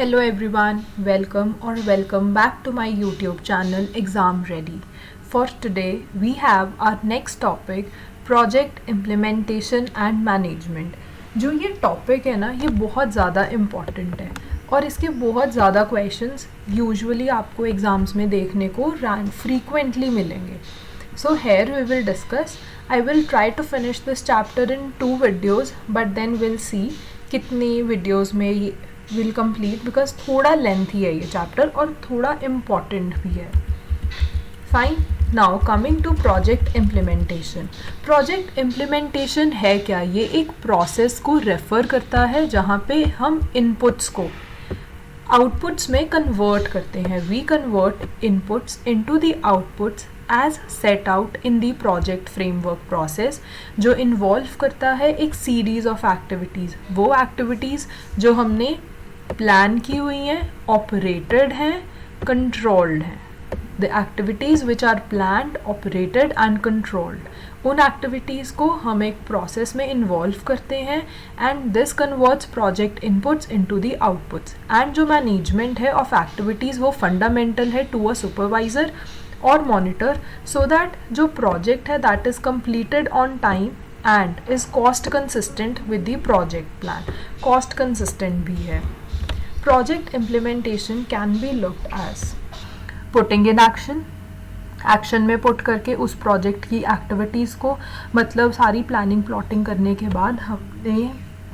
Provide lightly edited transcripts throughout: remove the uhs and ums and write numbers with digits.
Hello everyone, welcome back to my YouTube channel Exam Ready. For today, we have our next topic Project Implementation and Management. जो ये topic है ना, ये बहुत ज़्यादा important है और इसके बहुत ज़्यादा क्वेश्चंस यूजुअली आपको एग्ज़ाम्स में देखने को फ्रीक्वेंटली मिलेंगे. So here we will discuss. I will try to finish this chapter in 2 videos, but then we'll see कितनी वीडियोज़ में विल कंप्लीट बिकॉज थोड़ा लेंथी है ये चैप्टर और थोड़ा इम्पॉर्टेंट भी है. Fine. Now coming to project implementation. Project implementation है क्या? ये एक प्रोसेस को रेफ़र करता है जहाँ पे हम इनपुट्स को आउटपुट्स में कन्वर्ट करते हैं. We convert inputs into the outputs as set out in the project framework process, जो इन्वॉल्व करता है एक सीरीज ऑफ एक्टिविटीज़. वो एक्टिविटीज़ जो हमने प्लान की हुई हैं, ऑपरेटेड हैं, कंट्रोल्ड हैं. The activities which are planned, operated and controlled, उन एक्टिविटीज़ को हम एक प्रोसेस में इन्वॉल्व करते हैं and this converts project inputs into the outputs. And जो मैनेजमेंट है ऑफ एक्टिविटीज़ वो फंडामेंटल है टू अ सुपरवाइज़र और मॉनिटर, सो दैट जो प्रोजेक्ट है that is completed on time and is cost consistent with the project plan. Cost consistent भी है. Project implementation can be looked as putting in action. Action में put करके उस project की activities को, मतलब सारी प्लानिंग प्लॉटिंग करने के बाद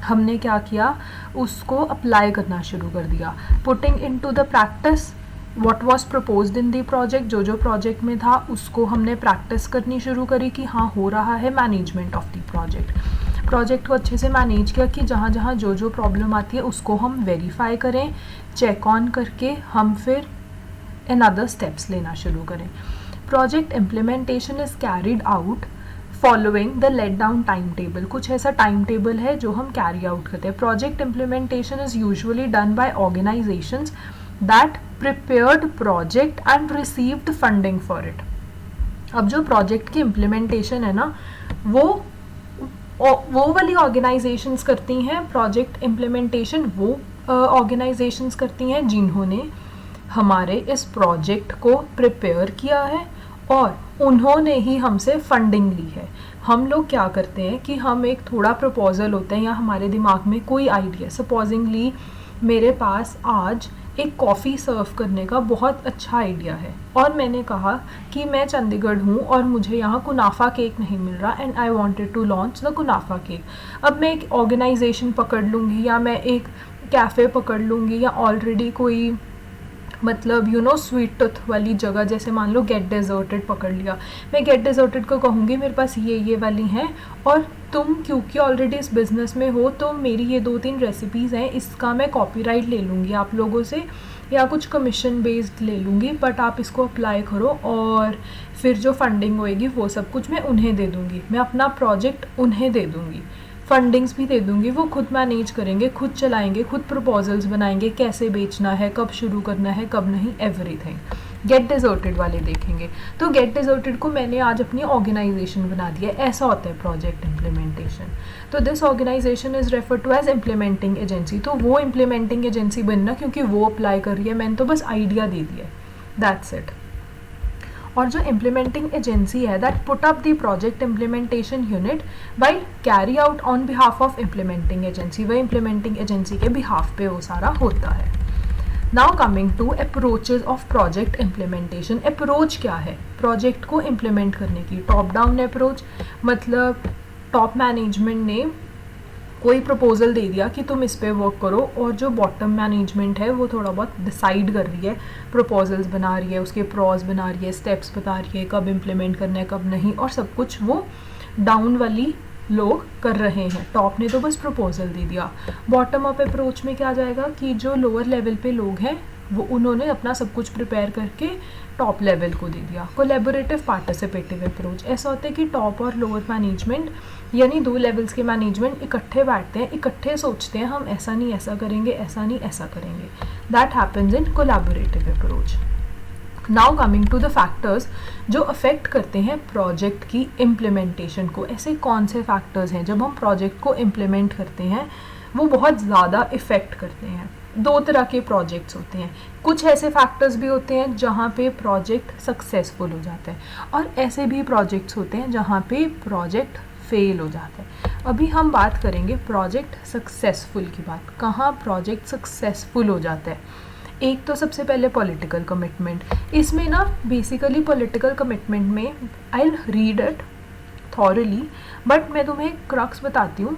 हमने क्या किया, उसको अप्लाई करना शुरू कर दिया. Putting into the practice what was proposed in the project, जो प्रोजेक्ट में था उसको हमने प्रैक्टिस करनी शुरू करी कि हाँ हो रहा है. मैनेजमेंट ऑफ दी प्रोजेक्ट को अच्छे से मैनेज किया कि जहाँ जहाँ जो प्रॉब्लम आती है उसको हम वेरीफाई करें, चेक ऑन करके हम फिर इन अदर स्टेप्स लेना शुरू करें. Project implementation is carried out following the laid down time table. कुछ ऐसा टाइम टेबल है जो हम कैरी आउट करते हैं. Project implementation is usually done by organisations that prepared project and received funding for it. अब जो प्रोजेक्ट की इम्प्लीमेंटेशन है ना, वो वाली ऑर्गेनाइजेशंस करती हैं. प्रोजेक्ट इम्प्लीमेंटेशन वो ऑर्गेनाइजेशंस करती हैं जिन्होंने हमारे इस प्रोजेक्ट को प्रिपेयर किया है और उन्होंने ही हमसे फंडिंग ली है. हम लोग क्या करते हैं कि हम एक थोड़ा प्रपोजल होता है या हमारे दिमाग में कोई आइडिया, सपोजिंगली मेरे पास आज एक कॉफ़ी सर्व करने का बहुत अच्छा आइडिया है और मैंने कहा कि मैं चंडीगढ़ हूँ और मुझे यहाँ कुनाफा केक नहीं मिल रहा and I wanted to launch the kunafa cake. अब मैं एक ऑर्गेनाइजेशन पकड़ लूँगी या मैं एक कैफ़े पकड़ लूँगी या ऑलरेडी कोई मतलब स्वीट टूथ वाली जगह, जैसे मान लो गेट डेजर्टेड पकड़ लिया. मैं गेट डेजर्टेड को कहूँगी मेरे पास ये वाली हैं और तुम क्योंकि ऑलरेडी इस बिज़नेस में हो तो मेरी ये 2-3 रेसिपीज़ हैं, इसका मैं कॉपीराइट ले लूँगी आप लोगों से या कुछ कमीशन बेस्ड ले लूँगी, बट आप इसको अप्लाई करो और फिर जो फंडिंग होएगी वो सब कुछ मैं उन्हें दे दूँगी. मैं अपना प्रोजेक्ट उन्हें दे दूँगी, फंडिंग्स भी दे दूँगी. वो खुद मैनेज करेंगे, खुद चलाएंगे, खुद प्रपोजल्स बनाएंगे, कैसे बेचना है, कब शुरू करना है, कब नहीं, एवरीथिंग. गेट डेजर्टेड वाले देखेंगे तो गेट डेजर्टेड को मैंने आज अपनी ऑर्गेनाइजेशन बना दिया. ऐसा होता है प्रोजेक्ट इम्प्लीमेंटेशन. तो this organisation is refer to as implementing agency. तो वो इम्प्लीमेंटिंग एजेंसी बनना क्योंकि वो अप्लाई कर रही है, मैंने तो बस आइडिया दे दिया, दैट्स इट. और जो इम्प्लीमेंटिंग एजेंसी है that put up the project implementation unit by carry out on behalf of implementing agency. वह इम्प्लीमेंटिंग एजेंसी के बिहाफ पे वो सारा होता है. Now coming to approaches of project implementation. Approach क्या है प्रोजेक्ट को इम्प्लीमेंट करने की? टॉप डाउन अप्रोच, मतलब टॉप मैनेजमेंट ने कोई प्रपोजल दे दिया कि तुम इस पे वर्क करो और जो बॉटम मैनेजमेंट है वो थोड़ा बहुत डिसाइड कर रही है, प्रपोजल्स बना रही है, उसके प्रॉज बना रही है, स्टेप्स बता रही है, कब इम्प्लीमेंट करना है कब नहीं, और सब कुछ वो डाउन वाली लोग कर रहे हैं. टॉप ने तो बस प्रपोजल दे दिया. बॉटम अप अप्रोच में क्या जाएगा कि जो लोअर लेवल पे लोग हैं वो उन्होंने अपना सब कुछ प्रिपेयर करके टॉप लेवल को दे दिया. कोलैबोरेटिव पार्टिसिपेटिव अप्रोच ऐसा होता है कि टॉप और लोअर मैनेजमेंट यानी 2 लेवल्स के मैनेजमेंट इकट्ठे बैठते हैं, इकट्ठे सोचते हैं हम ऐसा नहीं ऐसा करेंगे, ऐसा नहीं ऐसा करेंगे. That happens in collaborative approach. Now coming to the factors जो अफेक्ट करते हैं प्रोजेक्ट की इम्प्लीमेंटेशन को. ऐसे कौन से फैक्टर्स हैं जब हम प्रोजेक्ट को इम्प्लीमेंट करते हैं वो बहुत ज़्यादा इफ़ेक्ट करते हैं? दो तरह के प्रोजेक्ट्स होते हैं, कुछ ऐसे फैक्टर्स भी होते हैं जहाँ पे प्रोजेक्ट सक्सेसफुल हो जाता है और ऐसे भी प्रोजेक्ट्स होते हैं जहाँ पे प्रोजेक्ट फेल हो जाता है। अभी हम बात करेंगे प्रोजेक्ट सक्सेसफुल की बात, कहाँ प्रोजेक्ट सक्सेसफुल हो जाता है। एक तो सबसे पहले पॉलिटिकल कमिटमेंट, इसमें ना बेसिकली पॉलिटिकल कमिटमेंट में I will read it thoroughly but मैं तुम्हें क्रक्स बताती हूँ।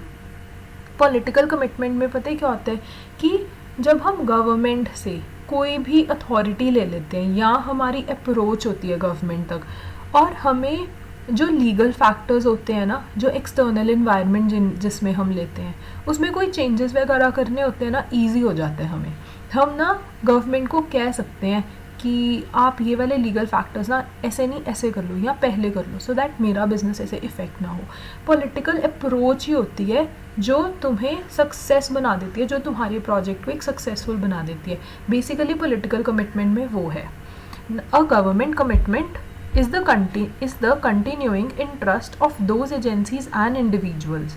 पॉलिटिकल कमिटमेंट में पता है क्या होता है कि जब हम गवर्नमेंट से कोई भी अथॉरिटी ले लेते हैं या हमारी अप्रोच होती है गवर्नमेंट तक, और हमें जो लीगल फैक्टर्स होते हैं ना, जो एक्सटर्नल इन्वायरमेंट जिसमें हम लेते हैं उसमें कोई चेंजेस वगैरह करने होते हैं ना, ईजी हो जाता है हमें। हम ना गवर्नमेंट को कह सकते हैं कि आप ये वाले लीगल फैक्टर्स ना ऐसे नहीं ऐसे कर लो या पहले कर लो, सो दैट मेरा बिजनेस ऐसे इफेक्ट ना हो। पॉलिटिकल अप्रोच ही होती है जो तुम्हें सक्सेस बना देती है, जो तुम्हारे प्रोजेक्ट को एक सक्सेसफुल बना देती है। बेसिकली पॉलिटिकल कमिटमेंट में वो है। A government commitment is the continuing interest of those agencies and individuals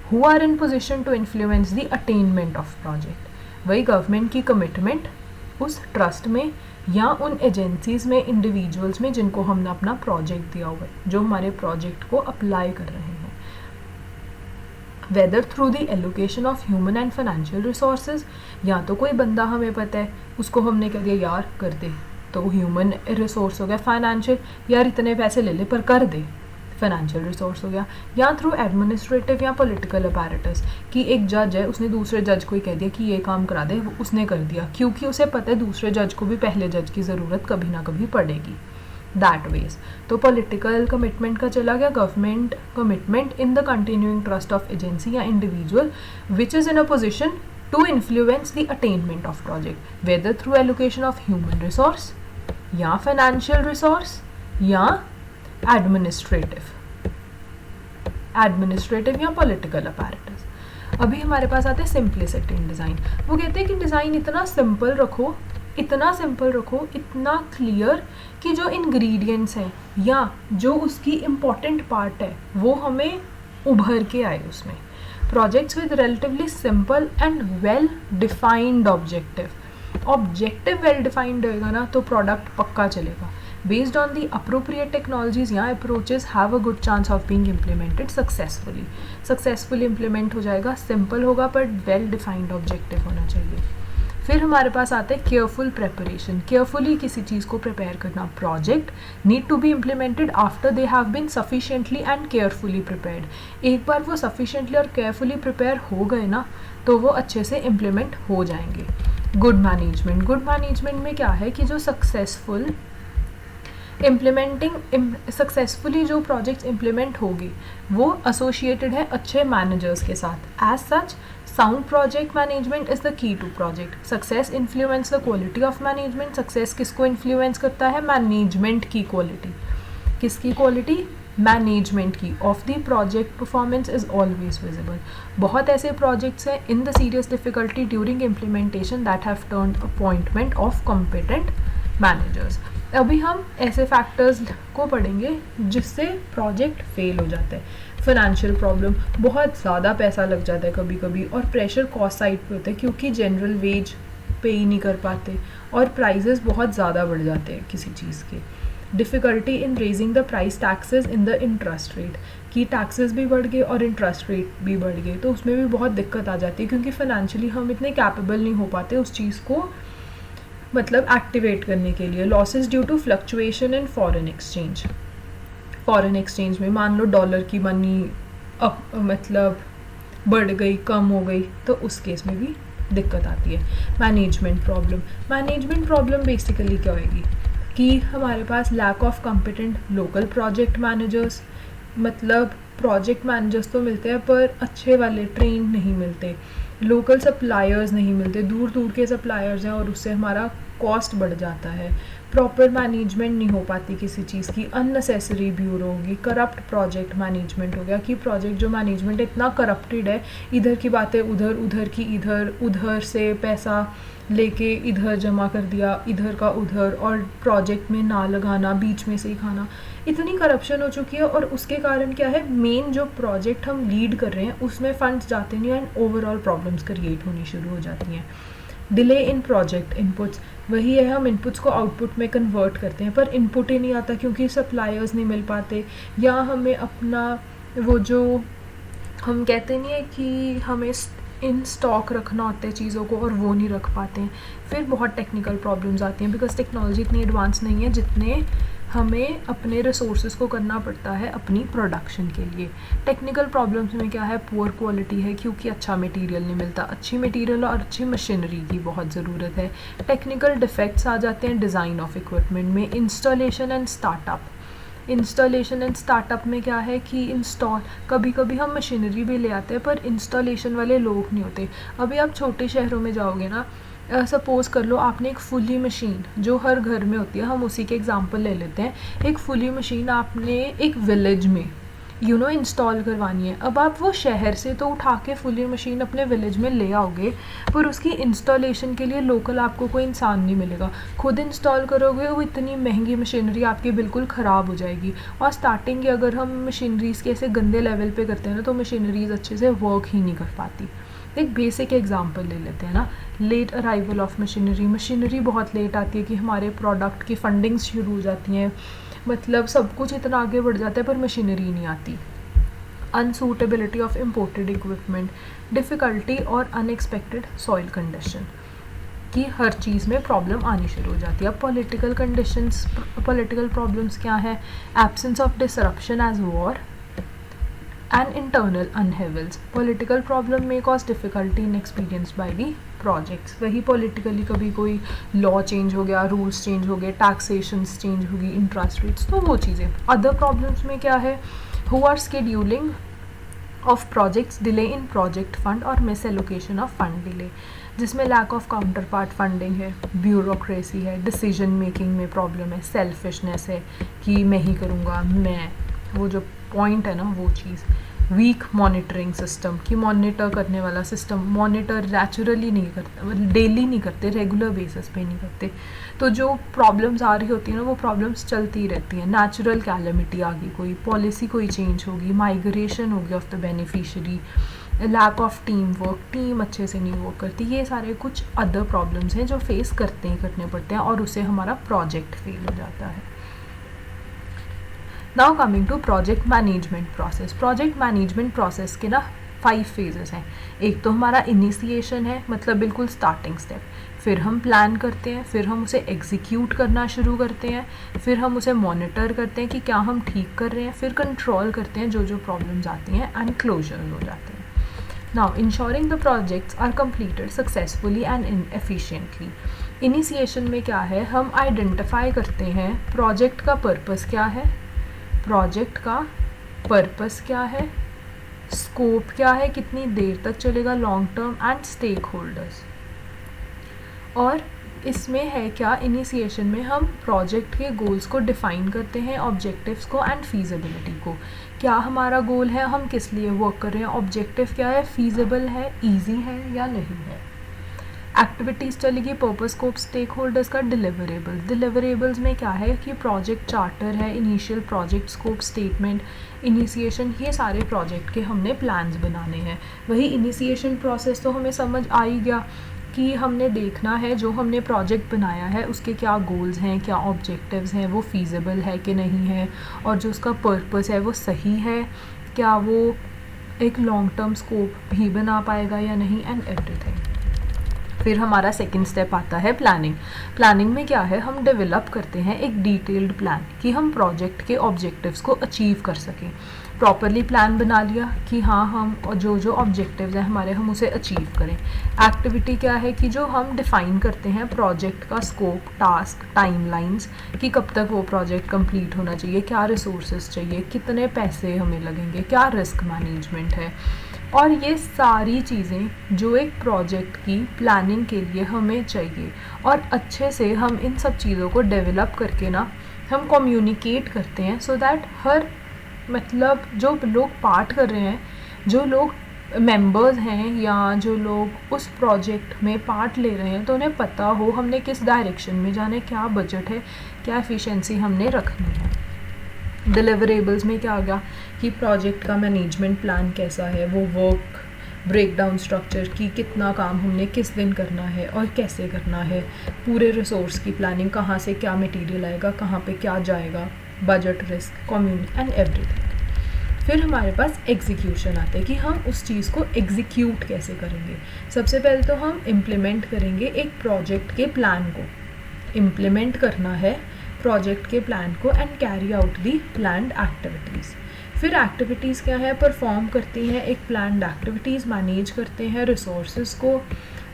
who are in position to influence the attainment of project। वही गवर्नमेंट की कमिटमेंट उस ट्रस्ट में या उन एजेंसीज में, इंडिविजुअल्स में जिनको हमने अपना प्रोजेक्ट दिया हुआ है, जो हमारे प्रोजेक्ट को अप्लाई कर रहे हैं, whether through the allocation of human and financial resources, या तो कोई बंदा हमें पता है उसको हमने कह दिया यार कर दे, तो ह्यूमन रिसोर्स हो गया, फाइनेंशियल यार इतने पैसे ले ले पर कर दे, फाइनेंशियल रिसोर्स हो गया, या थ्रू एडमिनिस्ट्रेटिव या पॉलिटिकल अपैरेटस कि एक जज है उसने दूसरे जज को ही कह दिया कि ये काम करा दे, उसने कर दिया क्योंकि उसे पता है दूसरे जज को भी पहले जज की ज़रूरत कभी ना कभी पड़ेगी, दैट वेज। तो पॉलिटिकल कमिटमेंट का चला गया government commitment in the continuing trust of agency या individual which is in a position to influence the attainment of project, whether through allocation of human resource या फाइनेंशियल रिसोर्स या administrative या political apparatus. अभी हमारे पास आते हैं simplicity इन design. वो कहते हैं कि डिज़ाइन इतना सिंपल रखो, इतना क्लियर कि जो इंग्रेडिएंट्स हैं या जो उसकी इम्पॉर्टेंट पार्ट है वो हमें उभर के आए उसमें। Projects with relatively simple and well defined objective well defined होएगा ना तो प्रोडक्ट पक्का चलेगा। Based on the appropriate technologies या approaches have a good chance of being implemented successfully implement हो जाएगा, सिंपल होगा पर वेल डिफाइंड ऑब्जेक्टिव होना चाहिए। फिर हमारे पास आता है केयरफुल प्रिपरेशन, केयरफुली किसी चीज़ को प्रिपेयर करना। Project need to be implemented after they have been sufficiently and carefully prepared. एक बार वो सफिशिएंटली और केयरफुली प्रिपेयर हो गए ना तो वो अच्छे से इम्प्लीमेंट हो जाएंगे। गुड मैनेजमेंट में क्या है कि जो सक्सेसफुली जो प्रोजेक्ट्स इम्प्लीमेंट होगी वो एसोसिएटेड है अच्छे मैनेजर्स के साथ। As such sound project management is the key to project success. Influence the quality of management. Success किसको इन्फ्लुएंस करता है? मैनेजमेंट की क्वालिटी। किसकी क्वालिटी? मैनेजमेंट की। Of the project performance is always visible. बहुत ऐसे प्रोजेक्ट्स हैं in the serious difficulty during implementation that have turned appointment of competent managers. अभी हम ऐसे फैक्टर्स को पढ़ेंगे जिससे प्रोजेक्ट फेल हो जाता है। फाइनेंशियल प्रॉब्लम, बहुत ज़्यादा पैसा लग जाता है कभी कभी और प्रेशर कॉस्ट साइड पे होता है क्योंकि जनरल वेज पे ही नहीं कर पाते और प्राइजेस बहुत ज़्यादा बढ़ जाते हैं किसी चीज़ के। Difficulty in raising the price taxes in the interest rate, कि टैक्सेस भी बढ़ गए और इंटरेस्ट रेट भी बढ़ गए तो उसमें भी बहुत दिक्कत आ जाती है क्योंकि फाइनेंशियली हम इतने कैपेबल नहीं हो पाते उस चीज़ को मतलब एक्टिवेट करने के लिए। Losses due to fluctuation in foreign exchange में मान लो डॉलर की मनी मतलब बढ़ गई, कम हो गई तो उस केस में भी दिक्कत आती है। मैनेजमेंट प्रॉब्लम बेसिकली क्या होएगी कि हमारे पास lack of competent local project managers, मतलब प्रोजेक्ट मैनेजर्स तो मिलते हैं पर अच्छे वाले ट्रेन नहीं मिलते, लोकल सप्लायर्स नहीं मिलते, दूर दूर के सप्लायर्स हैं और उससे हमारा कॉस्ट बढ़ जाता है। प्रॉपर मैनेजमेंट नहीं हो पाती किसी चीज़ की, अननेसेसरी ब्यूरो होगी। करप्ट प्रोजेक्ट मैनेजमेंट हो गया कि प्रोजेक्ट जो मैनेजमेंट इतना करप्टेड है, इधर की बातें उधर, उधर की इधर, उधर से पैसा लेके इधर जमा कर दिया, इधर का उधर, और प्रोजेक्ट में ना लगाना, बीच में से ही खाना, इतनी करप्शन हो चुकी है। और उसके कारण क्या है, मेन जो प्रोजेक्ट हम लीड कर रहे हैं उसमें फंड्स जाते नहीं एंड ओवरऑल प्रॉब्लम्स क्रिएट होनी शुरू हो जाती हैं। डिले इन प्रोजेक्ट इनपुट्स, वही है, हम इनपुट्स को आउटपुट में कन्वर्ट करते हैं पर इनपुट ही नहीं आता क्योंकि सप्लायर्स नहीं मिल पाते, या हमें अपना वो जो हम कहते नहीं है कि हमें इन स्टॉक रखना होता है चीज़ों को और वो नहीं रख पाते हैं। फिर बहुत टेक्निकल प्रॉब्लम्स आती हैं बिकॉज टेक्नोलॉजी इतनी एडवांस नहीं है जितने हमें अपने रिसोर्सेज को करना पड़ता है अपनी प्रोडक्शन के लिए। टेक्निकल प्रॉब्लम्स में क्या है, पुअर क्वालिटी है क्योंकि अच्छा मटेरियल नहीं मिलता, अच्छी मटेरियल और अच्छी मशीनरी की बहुत ज़रूरत है। टेक्निकल डिफेक्ट्स आ जाते हैं डिज़ाइन ऑफ इक्विपमेंट में। इंस्टॉलेशन एंड स्टार्टअप में क्या है कि कभी कभी हम मशीनरी भी ले आते हैं पर इंस्टॉलेशन वाले लोग नहीं होते। अभी आप छोटे शहरों में जाओगे ना, सपोज़ कर लो आपने एक फुली मशीन जो हर घर में होती है, हम उसी के एग्जांपल ले लेते हैं, एक फुली मशीन आपने एक विलेज में इंस्टॉल करवानी है। अब आप वो शहर से तो उठा के फुली मशीन अपने विलेज में ले आओगे पर उसकी इंस्टॉलेशन के लिए लोकल आपको कोई इंसान नहीं मिलेगा, खुद इंस्टॉल करोगे वो इतनी महंगी मशीनरी आपकी बिल्कुल ख़राब हो जाएगी। और स्टार्टिंग की अगर हम मशीनरीज़ के ऐसे गंदे लेवल पे करते हैं ना तो मशीनरीज़ अच्छे से वर्क ही नहीं कर पाती। एक बेसिक एग्जांपल ले लेते हैं ना, लेट अराइवल ऑफ मशीनरी बहुत लेट आती है कि हमारे प्रोडक्ट की फंडिंग्स शुरू हो जाती हैं, मतलब सब कुछ इतना आगे बढ़ जाता है पर मशीनरी नहीं आती। अनसूटेबिलिटी ऑफ इम्पोर्टेड इक्विपमेंट, डिफ़िकल्टी और अनएक्सपेक्टेड सॉइल कंडीशन की हर चीज़ में प्रॉब्लम आनी शुरू हो जाती है। अब पॉलिटिकल प्रॉब्लम्स क्या है, absence of disruption as war and internal upheavals. Political problem may cause difficulty in experienced by the projects. वही politically कभी कोई law change हो गया, rules change हो गए, taxations change होगी, interest rates, तो वो चीज़ें। Other problems में क्या है, who are scheduling of projects, delay in project fund और misallocation of fund delay, जिसमें lack of counterpart funding है, bureaucracy है, decision making में problem है, selfishness है कि मैं ही करूँगा, मैं, वो जो पॉइंट है ना वो चीज़। वीक मॉनिटरिंग सिस्टम कि मॉनिटर करने वाला सिस्टम मॉनिटर नेचुरली नहीं करता, डेली नहीं करते, रेगुलर बेसिस पे नहीं करते, तो जो प्रॉब्लम्स आ रही होती है ना वो प्रॉब्लम्स चलती रहती हैं। नेचुरल कैलेमिटी आ गई, कोई पॉलिसी कोई चेंज होगी, माइग्रेशन होगी of the beneficiary, lack of team work, team अच्छे से नहीं वर्क करती, ये सारे कुछ अदर प्रॉब्लम्स हैं जो फेस करने पड़ते हैं और उससे हमारा प्रोजेक्ट फेल हो जाता है। Now coming to project management process. Project management process के ना 5 फेजेस हैं। एक तो हमारा इनिशिएशन है, मतलब बिल्कुल स्टार्टिंग स्टेप, फिर हम प्लान करते हैं, फिर हम उसे एग्जीक्यूट करना शुरू करते हैं, फिर हम उसे मॉनिटर करते हैं कि क्या हम ठीक कर रहे हैं, फिर कंट्रोल करते हैं जो जो प्रॉब्लम्स आती हैं एंड क्लोजर हो जाते हैं। Now ensuring the projects are completed successfully and efficiently. Initiation में क्या है, हम आइडेंटिफाई करते हैं प्रोजेक्ट का पर्पस क्या है, प्रोजेक्ट का पर्पस क्या है, स्कोप क्या है, कितनी देर तक चलेगा, long term and stakeholders. और इसमें है क्या, इनिशिएशन में हम प्रोजेक्ट के गोल्स को डिफाइन करते हैं, ऑब्जेक्टिव्स को एंड फीजिबिलिटी को। क्या हमारा गोल है, हम किस लिए वर्क कर रहे हैं, ऑब्जेक्टिव क्या है, फीजिबल है, ईजी है या नहीं है। एक्टिविटीज़ चलेगी, पर्पस स्कोप स्टेक होल्डर्स का। डिलीवरेबल्स में क्या है कि प्रोजेक्ट चार्टर है, initial project scope statement, initiation, ये सारे प्रोजेक्ट के हमने प्लान्स बनाने हैं। वही इनिशिएशन प्रोसेस तो हमें समझ आ ही गया कि हमने देखना है जो हमने प्रोजेक्ट बनाया है उसके क्या गोल्स हैं, क्या ऑब्जेक्टिव्स हैं, वो फीजिबल है कि नहीं है, और जो उसका पर्पस है वो सही है, क्या वो एक लॉन्ग टर्म स्कोप भी बना पाएगा या नहीं, एंड एवरीथिंग। फिर हमारा सेकंड स्टेप आता है प्लानिंग में क्या है, हम डेवलप करते हैं एक डिटेल्ड प्लान कि हम प्रोजेक्ट के ऑब्जेक्टिव्स को अचीव कर सकें। प्रॉपरली प्लान बना लिया कि हाँ हम जो जो ऑब्जेक्टिव्स हैं हमारे हम उसे अचीव करें। एक्टिविटी क्या है कि जो हम डिफ़ाइन करते हैं प्रोजेक्ट का स्कोप, टास्क, टाइमलाइंस कि कब तक वो प्रोजेक्ट कंप्लीट होना चाहिए, क्या रिसोर्सेज चाहिए, कितने पैसे हमें लगेंगे, क्या रिस्क मैनेजमेंट है। और ये सारी चीज़ें जो एक प्रोजेक्ट की प्लानिंग के लिए हमें चाहिए, और अच्छे से हम इन सब चीज़ों को डेवलप करके ना हम कम्युनिकेट करते हैं सो दैट हर मतलब जो लोग पार्ट कर रहे हैं, जो लोग मेंबर्स हैं या जो लोग उस प्रोजेक्ट में पार्ट ले रहे हैं, तो उन्हें पता हो हमने किस डायरेक्शन में जाना है, क्या बजट है, क्या एफिशिएंसी हमने रखनी है। डिलीवरेबल्स में क्या आ गया कि प्रोजेक्ट का मैनेजमेंट प्लान कैसा है, वो वर्क ब्रेक डाउन स्ट्रक्चर की कितना काम हमने किस दिन करना है और कैसे करना है, पूरे रिसोर्स की प्लानिंग, कहाँ से क्या मटेरियल आएगा, कहाँ पे क्या जाएगा, budget, risk, community and everything. फिर हमारे पास एग्जीक्यूशन आता है कि हम उस चीज़ को एग्जीक्यूट कैसे करेंगे। सबसे पहले तो हम इम्प्लीमेंट करेंगे एक प्रोजेक्ट के प्लान को, इम्प्लीमेंट करना है प्रोजेक्ट के प्लान को and carry out the planned activities. फिर एक्टिविटीज़ क्या है, परफॉर्म करती हैं एक प्लान्ड एक्टिविटीज़, मैनेज करते हैं रिसोर्सेज को,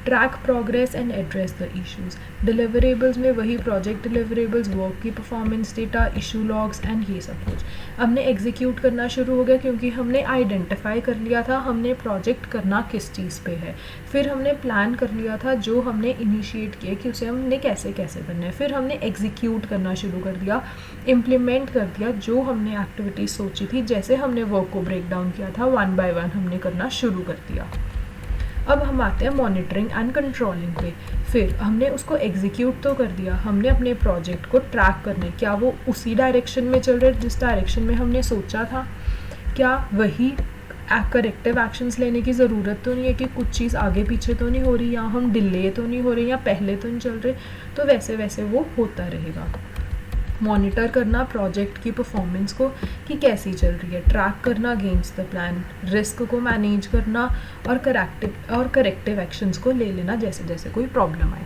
track progress and address the issues. Deliverables में वही प्रोजेक्ट डिलीवरेबल्स, वर्क की performance data, issue logs and ये सब कुछ। हमने एग्जीक्यूट करना शुरू हो गया क्योंकि हमने आइडेंटिफाई कर लिया था हमने प्रोजेक्ट करना किस चीज़ पे है। फिर हमने प्लान कर लिया था जो हमने इनिशिएट किया कि उसे हमने कैसे कैसे करना है। फिर हमने एग्जीक्यूट करना शुरू कर दिया, इम्प्लीमेंट कर दिया जो हमने एक्टिविटीज़ सोची थी। जैसे हमने वर्क को ब्रेक डाउन किया था, 1 बाय 1 हमने करना शुरू कर दिया। अब हम आते हैं मॉनिटरिंग एंड कंट्रोलिंग पे। फिर हमने उसको एग्जीक्यूट तो कर दिया, हमने अपने प्रोजेक्ट को ट्रैक करना है, क्या वो उसी डायरेक्शन में चल रहे जिस डायरेक्शन में हमने सोचा था, क्या वही करेक्टिव एक्शंस लेने की ज़रूरत तो नहीं है कि कुछ चीज़ आगे पीछे तो नहीं हो रही, या हम डिले तो नहीं हो रही, या पहले तो नहीं चल रहे। तो वैसे वैसे वो होता रहेगा। मॉनिटर करना प्रोजेक्ट की परफॉर्मेंस को कि कैसी चल रही है, ट्रैक करना अगेंस्ट द प्लान, रिस्क को मैनेज करना और करेक्टिव एक्शंस को ले लेना जैसे जैसे कोई प्रॉब्लम आए।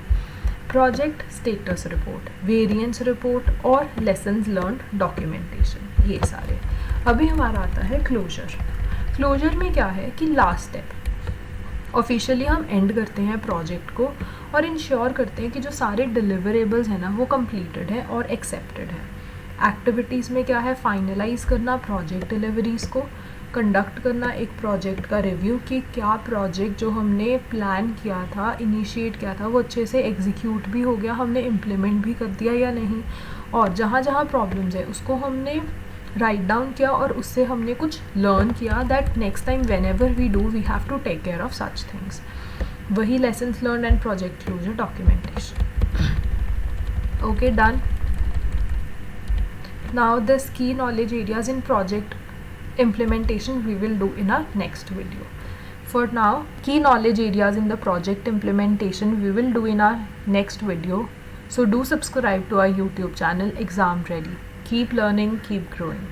Project status report, variance report और लेसन्स लर्न्ड डॉक्यूमेंटेशन, ये सारे। अभी हमारा आता है क्लोजर। क्लोजर में क्या है कि लास्ट स्टेप, ऑफिशियली हम एंड करते हैं प्रोजेक्ट को और इंश्योर करते हैं कि जो सारे डिलीवरेबल्स हैं ना वो कंप्लीटेड है और एक्सेप्टेड है। एक्टिविटीज़ में क्या है, फाइनलाइज करना प्रोजेक्ट डिलीवरीज़ को, कंडक्ट करना एक प्रोजेक्ट का रिव्यू कि क्या प्रोजेक्ट जो हमने प्लान किया था, इनिशिएट किया था, वो अच्छे से एग्जीक्यूट भी हो गया, हमने इम्प्लीमेंट भी कर दिया या नहीं, और जहाँ जहाँ प्रॉब्लम्स है उसको हमने राइट डाउन किया और उससे हमने कुछ लर्न किया that next time whenever we do we have to take care of such things. वही lessons learn and project closure documentation. Okay, done. Now this key knowledge areas in project implementation we will do in our next video. For now, key knowledge areas in the project implementation we will do in our next video. So do subscribe to our YouTube channel Exam Ready. Keep learning, keep growing.